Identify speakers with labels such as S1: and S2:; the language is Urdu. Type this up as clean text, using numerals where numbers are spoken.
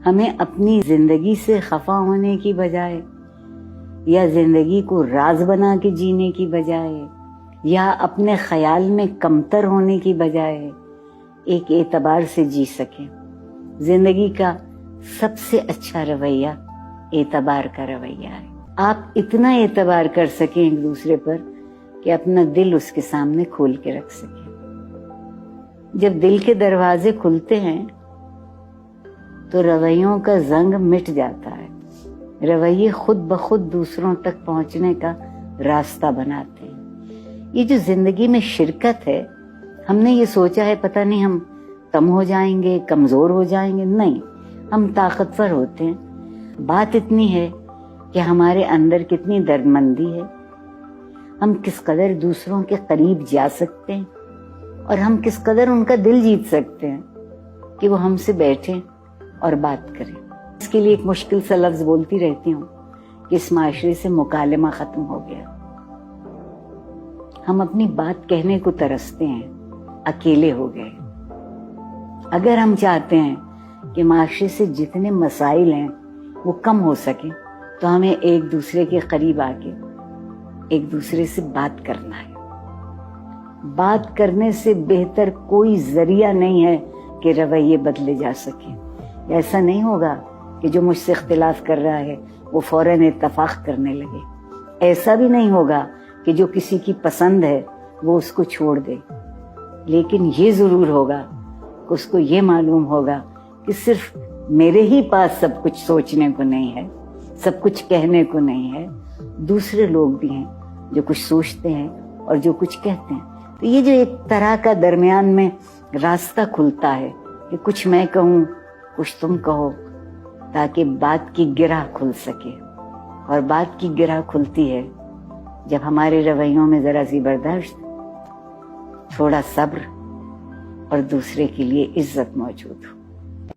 S1: ہمیں اپنی زندگی سے خفا ہونے کی بجائے یا زندگی کو راز بنا کے جینے کی بجائے یا اپنے خیال میں کمتر ہونے کی بجائے ایک اعتبار سے جی سکیں. زندگی کا سب سے اچھا رویہ اعتبار کا رویہ ہے. آپ اتنا اعتبار کر سکیں ایک دوسرے پر کہ اپنا دل اس کے سامنے کھول کے رکھ سکیں. جب دل کے دروازے کھلتے ہیں تو رویوں کا زنگ مٹ جاتا ہے. رویے خود بخود دوسروں تک پہنچنے کا راستہ بناتے ہیں. یہ جو زندگی میں شرکت ہے، ہم نے یہ سوچا ہے پتہ نہیں ہم کم ہو جائیں گے، کمزور ہو جائیں گے. نہیں، ہم طاقتور ہوتے ہیں. بات اتنی ہے کہ ہمارے اندر کتنی دردمندی ہے، ہم کس قدر دوسروں کے قریب جا سکتے ہیں اور ہم کس قدر ان کا دل جیت سکتے ہیں کہ وہ ہم سے بیٹھیں اور بات کریں. اس کے لیے ایک مشکل سا لفظ بولتی رہتی ہوں کہ اس معاشرے سے مکالمہ ختم ہو گیا. ہم اپنی بات کہنے کو ترستے ہیں، اکیلے ہو گئے. اگر ہم چاہتے ہیں کہ معاشرے سے جتنے مسائل ہیں وہ کم ہو سکیں تو ہمیں ایک دوسرے کے قریب آ کے ایک دوسرے سے بات کرنا ہے. بات کرنے سے بہتر کوئی ذریعہ نہیں ہے کہ رویے بدلے جا سکیں. ایسا نہیں ہوگا کہ جو مجھ سے اختلاف کر رہا ہے وہ فوراً اتفاق کرنے لگے. ایسا بھی نہیں ہوگا کہ جو کسی کی پسند ہے وہ اس کو چھوڑ دے. لیکن یہ ضرور ہوگا کہ اس کو یہ معلوم ہوگا کہ صرف میرے ہی پاس سب کچھ سوچنے کو نہیں ہے، سب کچھ کہنے کو نہیں ہے. دوسرے لوگ بھی ہیں جو کچھ سوچتے ہیں اور جو کچھ کہتے ہیں. تو یہ جو ایک طرح کا درمیان میں راستہ کھلتا ہے کہ کچھ میں کہوں کچھ تم کہو، تاکہ بات کی گرہ کھل سکے. اور بات کی گرہ کھلتی ہے جب ہمارے رویوں میں ذرا سی برداشت، تھوڑا صبر اور دوسرے کے لیے عزت موجود ہو.